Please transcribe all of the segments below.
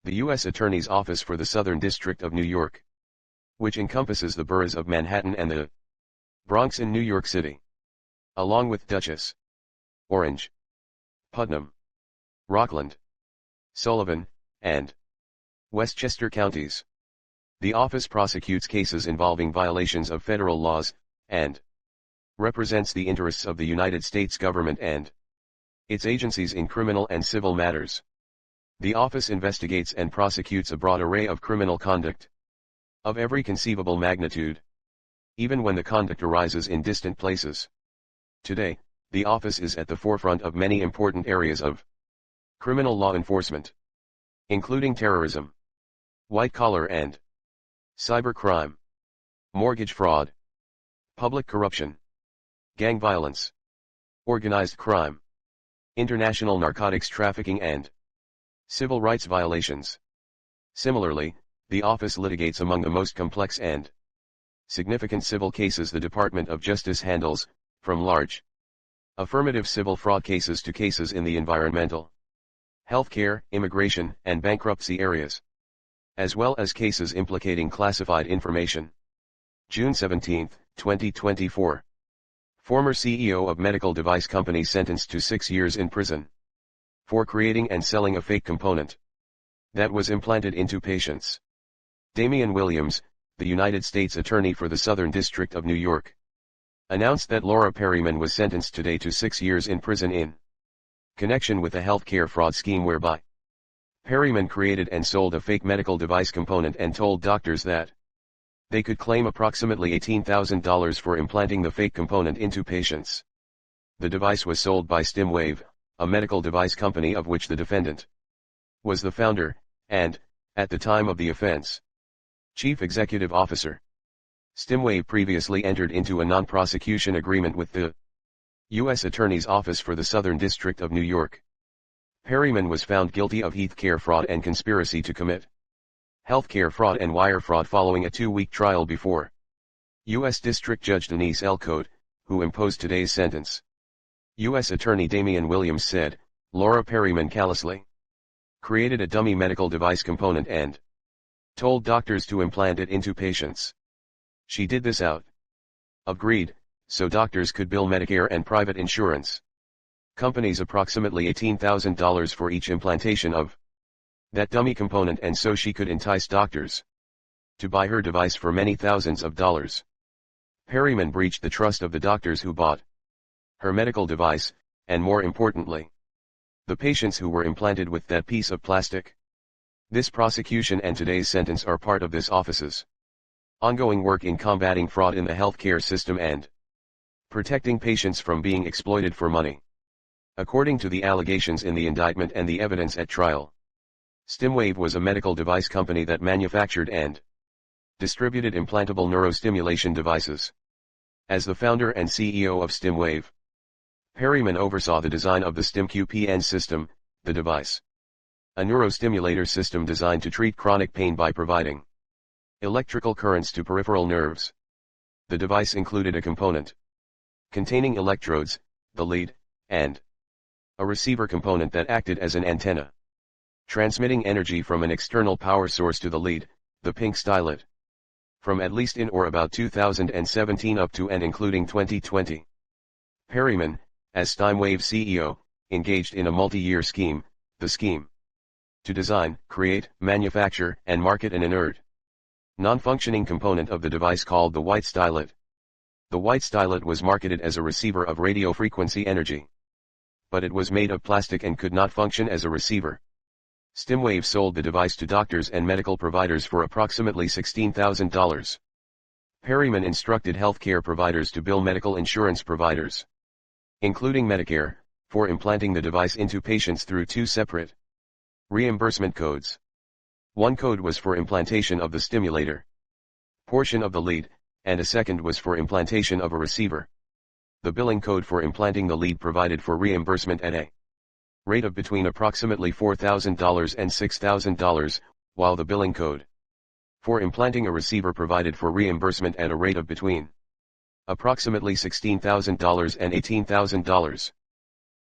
The U.S. Attorney's Office for the Southern District of New York, which encompasses the boroughs of Manhattan and the Bronx in New York City, along with Dutchess, Orange, Putnam, Rockland, Sullivan, and Westchester counties. The office prosecutes cases involving violations of federal laws, and represents the interests of the United States government and its agencies in criminal and civil matters. The office investigates and prosecutes a broad array of criminal conduct of every conceivable magnitude, even when the conduct arises in distant places. Today, the office is at the forefront of many important areas of criminal law enforcement, including terrorism, white-collar and cybercrime, mortgage fraud, public corruption, gang violence, organized crime, international narcotics trafficking and civil rights violations. Similarly, the office litigates among the most complex and significant civil cases the Department of Justice handles, from large affirmative civil fraud cases to cases in the environmental, healthcare, immigration, and bankruptcy areas, as well as cases implicating classified information. June 17, 2024. Former CEO of medical device company sentenced to 6 years in prison for creating and selling a fake component that was implanted into patients. Damian Williams, the United States Attorney for the Southern District of New York, announced that Laura Perryman was sentenced today to 6 years in prison in connection with a healthcare fraud scheme whereby Perryman created and sold a fake medical device component and told doctors that they could claim approximately $18,000 for implanting the fake component into patients. The device was sold by StimWave, a medical device company of which the defendant was the founder, and, at the time of the offense, chief executive officer. StimWave previously entered into a non-prosecution agreement with the U.S. Attorney's Office for the Southern District of New York. Perryman was found guilty of healthcare fraud and conspiracy to commit healthcare fraud and wire fraud following a 2-week trial before U.S. District Judge Denise L. Cote, who imposed today's sentence. U.S. Attorney Damian Williams said, Laura Perryman callously created a dummy medical device component and told doctors to implant it into patients. She did this out of greed, so doctors could bill Medicare and private insurance companies approximately $18,000 for each implantation of that dummy component, and so she could entice doctors to buy her device for many thousands of dollars. Perryman breached the trust of the doctors who bought her medical device, and more importantly, the patients who were implanted with that piece of plastic. This prosecution and today's sentence are part of this office's ongoing work in combating fraud in the healthcare system and protecting patients from being exploited for money. According to the allegations in the indictment and the evidence at trial, StimWave was a medical device company that manufactured and distributed implantable neurostimulation devices. As the founder and CEO of StimWave, Perryman oversaw the design of the StimQPN system, the device, a neurostimulator system designed to treat chronic pain by providing electrical currents to peripheral nerves. The device included a component containing electrodes, the lead, and a receiver component that acted as an antenna, transmitting energy from an external power source to the lead, the pink stylet. From at least in or about 2017 up to and including 2020. Perryman, as StimWave CEO, engaged in a multi-year scheme, the scheme to design, create, manufacture, and market an inert, non-functioning component of the device called the white stylet. The white stylet was marketed as a receiver of radio frequency energy, but it was made of plastic and could not function as a receiver. StimWave sold the device to doctors and medical providers for approximately $16,000. Perryman instructed healthcare providers to bill medical insurance providers, including Medicare, for implanting the device into patients through 2 separate reimbursement codes. One code was for implantation of the stimulator portion of the lead, and a second was for implantation of a receiver. The billing code for implanting the lead provided for reimbursement at a rate of between approximately $4,000 and $6,000, while the billing code for implanting a receiver provided for reimbursement at a rate of between approximately $16,000 and $18,000.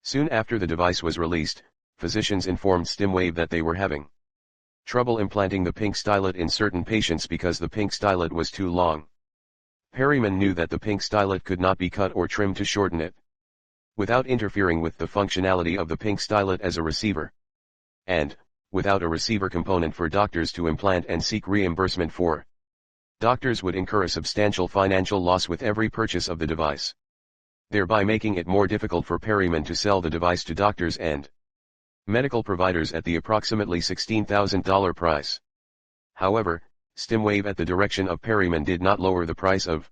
Soon after the device was released, physicians informed StimWave that they were having Trouble implanting the pink stylet in certain patients because the pink stylet was too long. Perryman knew that the pink stylet could not be cut or trimmed to shorten it, without interfering with the functionality of the pink stylet as a receiver, and, without a receiver component for doctors to implant and seek reimbursement for. Doctors would incur a substantial financial loss with every purchase of the device, thereby making it more difficult for Perryman to sell the device to doctors and medical providers at the approximately $16,000 price. However, StimWave at the direction of Perryman did not lower the price of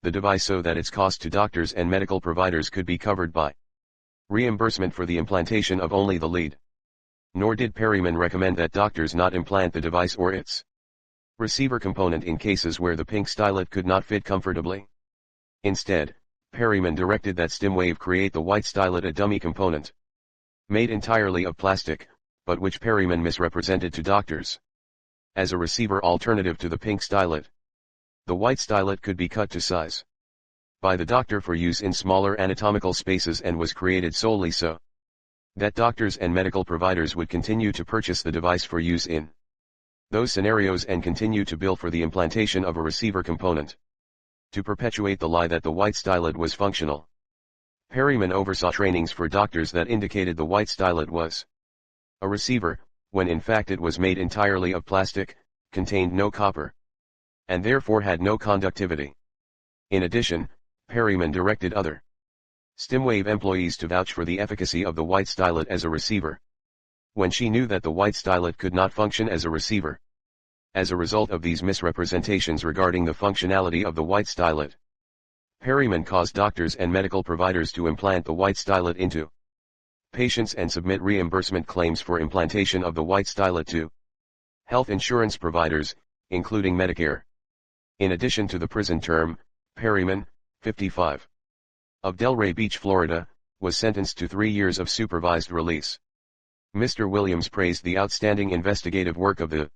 the device so that its cost to doctors and medical providers could be covered by reimbursement for the implantation of only the lead. Nor did Perryman recommend that doctors not implant the device or its receiver component in cases where the pink stylet could not fit comfortably. Instead, Perryman directed that StimWave create the white stylet, a dummy component made entirely of plastic, but which Perryman misrepresented to doctors as a receiver alternative to the pink stylet. The white stylet could be cut to size by the doctor for use in smaller anatomical spaces and was created solely so that doctors and medical providers would continue to purchase the device for use in those scenarios and continue to bill for the implantation of a receiver component, to perpetuate the lie that the white stylet was functional. Perryman oversaw trainings for doctors that indicated the white stylet was a receiver, when in fact it was made entirely of plastic, contained no copper, and therefore had no conductivity. In addition, Perryman directed other StimWave employees to vouch for the efficacy of the white stylet as a receiver, when she knew that the white stylet could not function as a receiver. As a result of these misrepresentations regarding the functionality of the white stylet, Perryman caused doctors and medical providers to implant the white stylet into patients and submit reimbursement claims for implantation of the white stylet to health insurance providers, including Medicare. In addition to the prison term, Perryman, 55, of Delray Beach, Florida, was sentenced to 3 years of supervised release. Mr. Williams praised the outstanding investigative work of the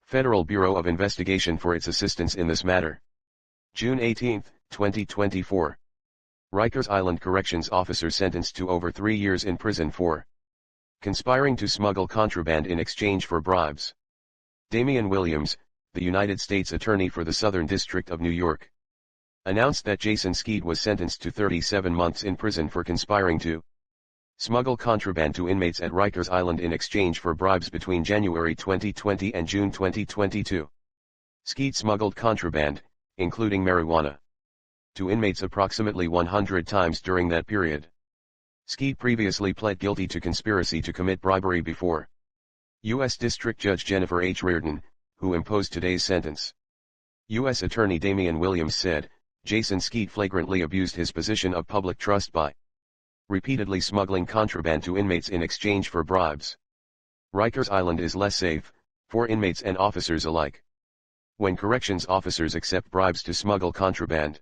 Federal Bureau of Investigation for its assistance in this matter. June 18, 2024. Rikers Island Corrections officer sentenced to over 3 years in prison for conspiring to smuggle contraband in exchange for bribes. Damian Williams, the United States Attorney for the Southern District of New York, announced that Jason Skeet was sentenced to 37 months in prison for conspiring to smuggle contraband to inmates at Rikers Island in exchange for bribes between January 2020 and June 2022. Skeet smuggled contraband, including marijuana, to inmates approximately 100 times during that period. Skeet previously pled guilty to conspiracy to commit bribery before U.S. District Judge Jennifer H. Reardon, who imposed today's sentence. U.S. Attorney Damian Williams said, Jason Skeet flagrantly abused his position of public trust by repeatedly smuggling contraband to inmates in exchange for bribes. Rikers Island is less safe, for inmates and officers alike, when corrections officers accept bribes to smuggle contraband.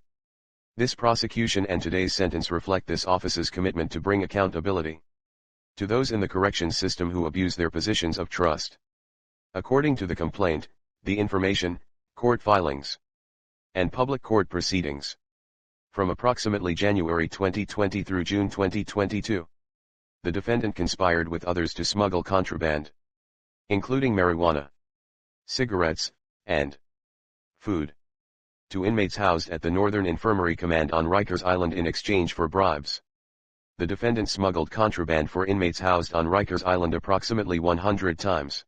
This prosecution and today's sentence reflect this office's commitment to bring accountability to those in the corrections system who abuse their positions of trust. According to the complaint, the information, court filings, and public court proceedings from approximately January 2020 through June 2022, the defendant conspired with others to smuggle contraband, including marijuana, cigarettes, and food, to inmates housed at the Northern Infirmary Command on Rikers Island in exchange for bribes. The defendant smuggled contraband for inmates housed on Rikers Island approximately 100 times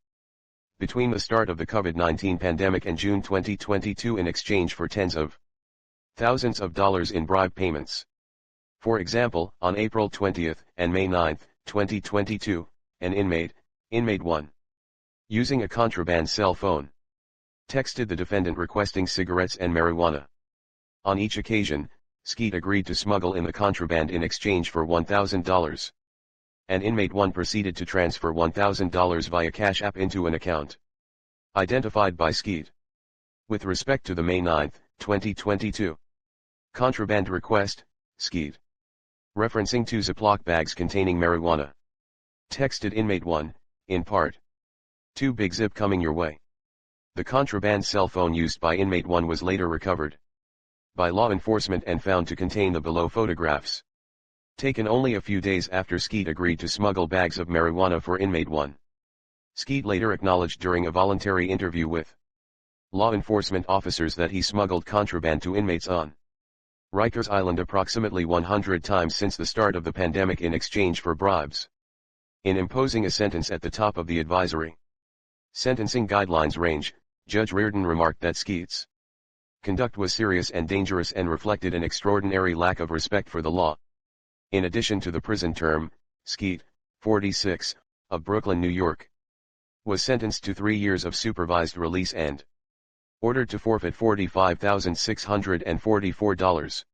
between the start of the COVID-19 pandemic and June 2022 in exchange for tens of thousands of dollars in bribe payments. For example, on April 20 and May 9, 2022, an inmate 1, using a contraband cell phone, texted the defendant requesting cigarettes and marijuana. On each occasion, Skeet agreed to smuggle in the contraband in exchange for $1,000. An inmate 1 proceeded to transfer $1,000 via Cash App into an account identified by Skeet. With respect to the May 9, 2022, contraband request, Skeet, referencing 2 Ziploc bags containing marijuana, texted inmate 1, in part, "2 big zip coming your way." The contraband cell phone used by inmate 1 was later recovered by law enforcement and found to contain the below photographs, taken only a few days after Skeet agreed to smuggle bags of marijuana for inmate 1. Skeet later acknowledged during a voluntary interview with law enforcement officers that he smuggled contraband to inmates on Rikers Island approximately 100 times since the start of the pandemic in exchange for bribes. In imposing a sentence at the top of the advisory sentencing guidelines range, Judge Reardon remarked that Skeet's conduct was serious and dangerous and reflected an extraordinary lack of respect for the law. In addition to the prison term, Skeet, 46, of Brooklyn, New York, was sentenced to 3 years of supervised release and ordered to forfeit $45,644.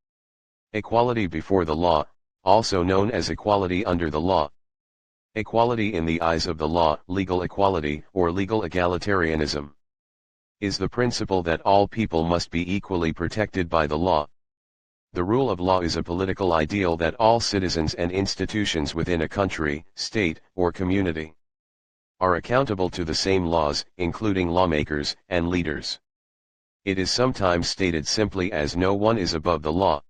Equality before the law, also known as equality under the law. Equality in the eyes of the law, legal equality, or legal egalitarianism, is the principle that all people must be equally protected by the law. The rule of law is a political ideal that all citizens and institutions within a country, state, or community are accountable to the same laws, including lawmakers and leaders. It is sometimes stated simply as no one is above the law.